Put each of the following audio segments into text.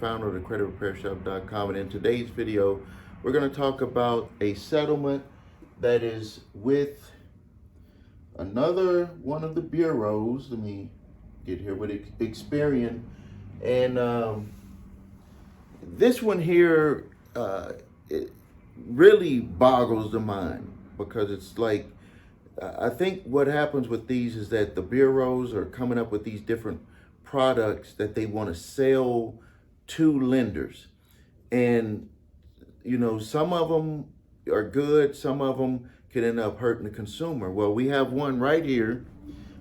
Founder of the creditrepairshop.com, and in today's video we're going to talk about a settlement that is with another one of the bureaus. Let me get here with Experian, and this one here it really boggles the mind, because it's like, I think what happens with these is that the bureaus are coming up with these different products that they want to sell to lenders. And, some of them are good, some of them can end up hurting the consumer. Well, we have one right here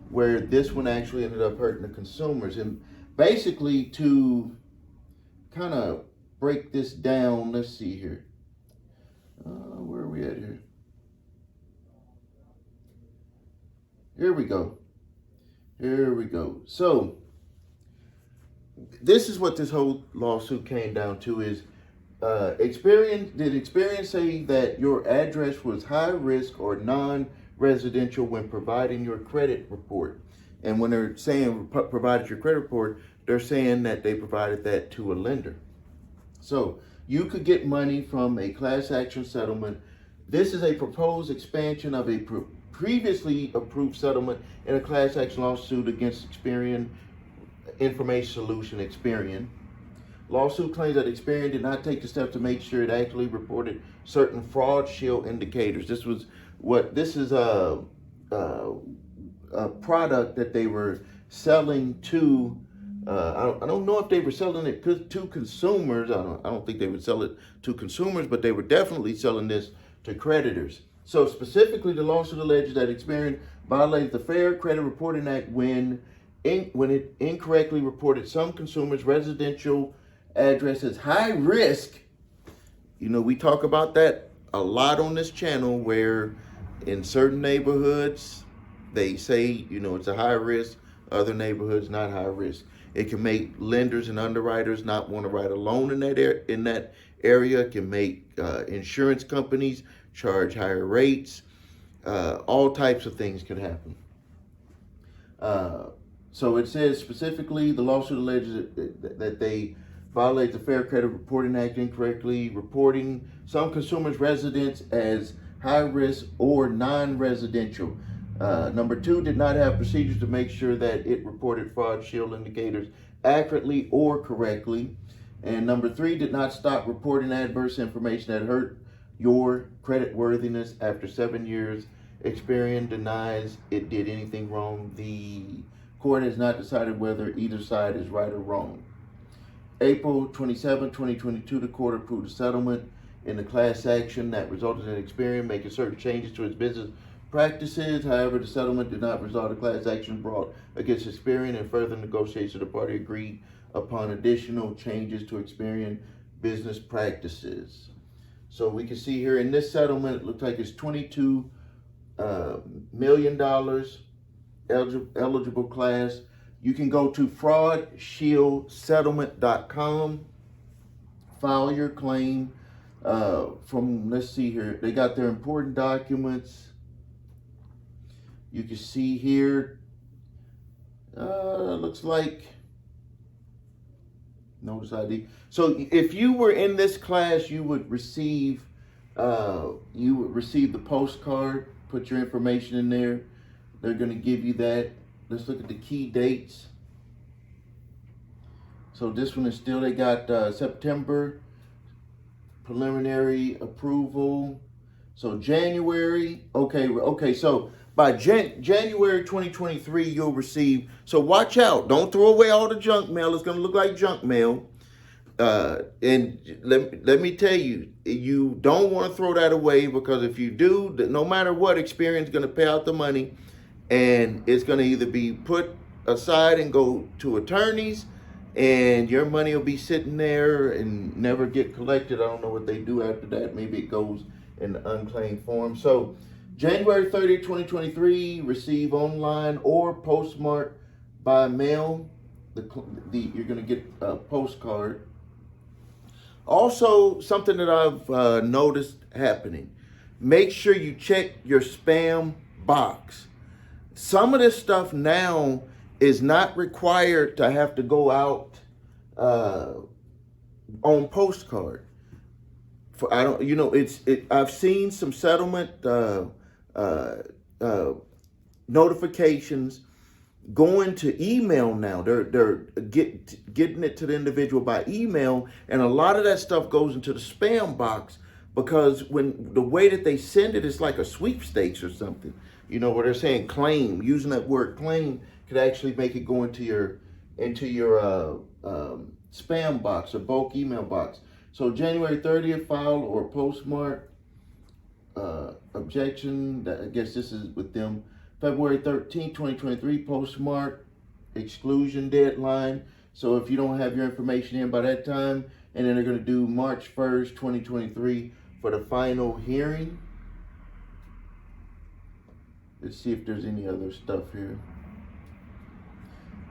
where this one actually ended up hurting the consumers. And basically, to kind of break this down, let's see here. Where are we at here? Here we go. So this is what this whole lawsuit came down to: is did Experian say that your address was high risk or non-residential when providing your credit report? And when they're saying provided your credit report, they're saying that they provided that to a lender. So you could get money from a class action settlement. This is a proposed expansion of a previously approved settlement in a class action lawsuit against Experian Information Solution, Experian. Lawsuit claims that Experian did not take the steps to make sure it actually reported certain fraud shield indicators. This is a product that they were selling to. I don't know if they were selling it to consumers. I don't think they would sell it to consumers, but they were definitely selling this to creditors. So specifically, the lawsuit alleges that Experian violated the Fair Credit Reporting Act when it incorrectly reported some consumers' residential address as high risk. We talk about that a lot on this channel, where in certain neighborhoods they say, it's a high risk, other neighborhoods not high risk. It can make lenders and underwriters not want to write a loan in that area. It can make insurance companies charge higher rates. All types of things can happen. So it says specifically, the lawsuit alleges that they violate the Fair Credit Reporting Act, incorrectly reporting some consumers' residence as high risk or non-residential. Number two, did not have procedures to make sure that it reported fraud shield indicators accurately or correctly. And number three, did not stop reporting adverse information that hurt your credit worthiness after 7 years. Experian denies it did anything wrong. The court has not decided whether either side is right or wrong. April 27, 2022, the court approved a settlement in the class action that resulted in Experian making certain changes to its business practices. However, the settlement did not result in class action brought against Experian, and further negotiations, the party agreed upon additional changes to Experian business practices. So we can see here in this settlement, it looks like it's $22 million eligible class. You can go to fraudshieldsettlement.com, file your claim from, let's see here, they got their important documents. You can see here, looks like notice ID. So if you were in this class, you would receive the postcard. Put your information in there. They're going to give you that. Let's look at the key dates. So this one is still, they got September preliminary approval. So January, okay. So by January 2023, you'll receive. So watch out. Don't throw away all the junk mail. It's going to look like junk mail. And let me tell you, you don't want to throw that away, because if you do, no matter what, Experian is going to pay out the money, and it's going to either be put aside and go to attorneys, and your money will be sitting there and never get collected. I don't know what they do after that. Maybe it goes in the unclaimed form. So January 30th, 2023, receive online or postmark by mail. You're going to get a postcard. Also, something that I've noticed happening, make sure you check your spam box. Some of this stuff now is not required to have to go out on postcard. For I don't, I've seen some settlement notifications going to email now. They're getting it to the individual by email, and a lot of that stuff goes into the spam box because when the way that they send it is like a sweepstakes or something. Where they're saying claim, using that word claim could actually make it go into your spam box or bulk email box. So January 30th file or postmark objection. I guess this is with them. February 13th, 2023 postmark exclusion deadline. So if you don't have your information in by that time, and then they're going to do March 1st, 2023 for the final hearing. Let's see if there's any other stuff here.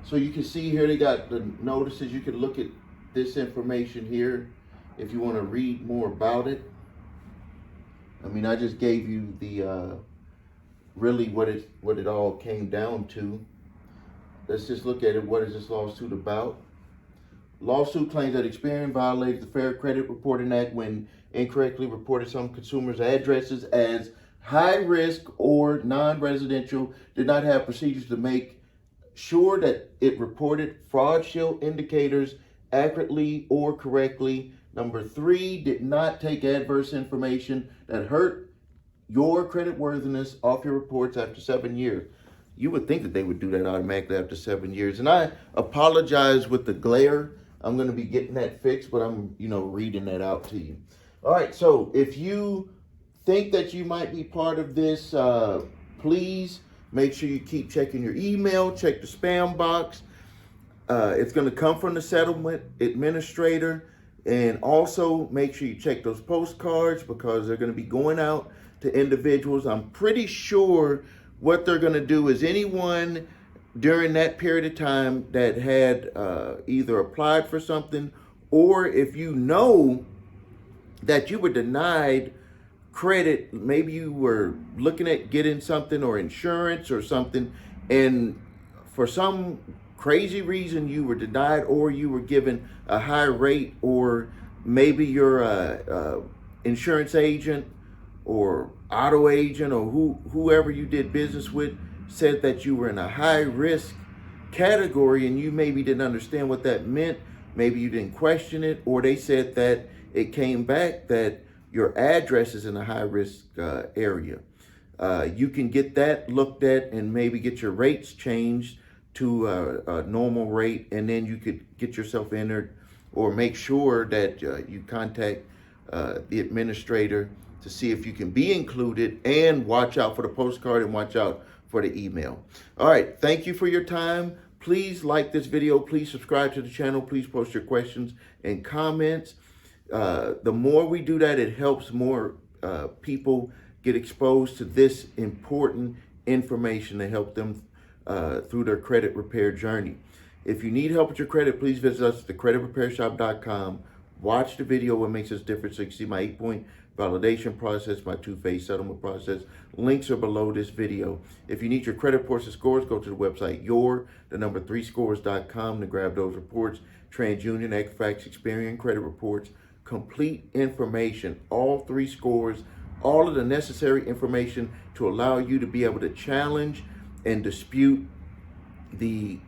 So you can see here they got the notices. You can look at this information here if you want to read more about it. I mean, I just gave you the really what it all came down to. Let's just look at it. What is this lawsuit about? Lawsuit claims that Experian violated the Fair Credit Reporting Act when incorrectly reported some consumers' addresses as high risk or non-residential, did not have procedures to make sure that it reported fraud shield indicators accurately or correctly. Number 3, did not take adverse information that hurt your credit worthiness off your reports after 7 years. You would think that they would do that automatically after 7 years. And I apologize with the glare. I'm going to be getting that fixed, but I'm, reading that out to you. All right. So if you think that you might be part of this, please make sure you keep checking your email, check the spam box. It's going to come from the settlement administrator. And also make sure you check those postcards because they're going to be going out to individuals. I'm pretty sure what they're going to do is anyone during that period of time that had either applied for something, or if you know that you were denied credit, maybe you were looking at getting something or insurance or something, and for some crazy reason you were denied, or you were given a high rate, or maybe your insurance agent or auto agent or whoever you did business with said that you were in a high risk category and you maybe didn't understand what that meant. Maybe you didn't question it, or they said that it came back that your address is in a high risk area. You can get that looked at and maybe get your rates changed to a normal rate, and then you could get yourself entered, or make sure that you contact the administrator to see if you can be included, and watch out for the postcard and watch out for the email. All right, thank you for your time. Please like this video. Please subscribe to the channel. Please post your questions and comments. The more we do that, it helps more people get exposed to this important information to help them through their credit repair journey. If you need help with your credit, please visit us at thecreditrepairshop.com. Watch the video, what makes us different, so you can see my 8-point validation process, my 2-phase settlement process. Links are below this video. If you need your credit reports and scores, go to the website your3scores.com to grab those reports. TransUnion, Equifax, Experian credit reports, complete information, all 3 scores, all of the necessary information to allow you to be able to challenge and dispute the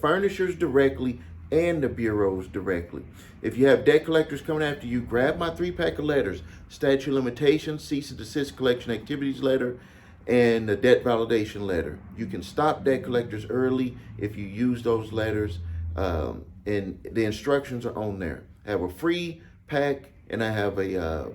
furnishers directly and the bureaus directly. If you have debt collectors coming after you, grab my 3-pack of letters: statute of limitations, cease and desist collection activities letter, and the debt validation letter. You can stop debt collectors early if you use those letters, and the instructions are on there. I have a free pack, and I have a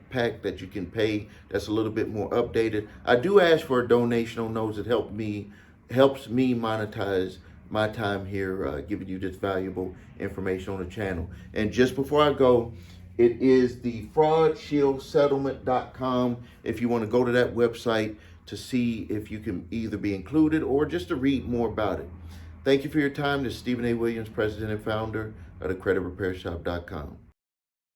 pack that you can pay that's a little bit more updated. I do ask for a donation on those. It helps me monetize my time here, giving you this valuable information on the channel. And just before I go, it is the fraudshieldsettlement.com if you want to go to that website to see if you can either be included or just to read more about it. Thank you for your time. This is Stephen A. Williams, President and Founder of thecreditrepairshop.com.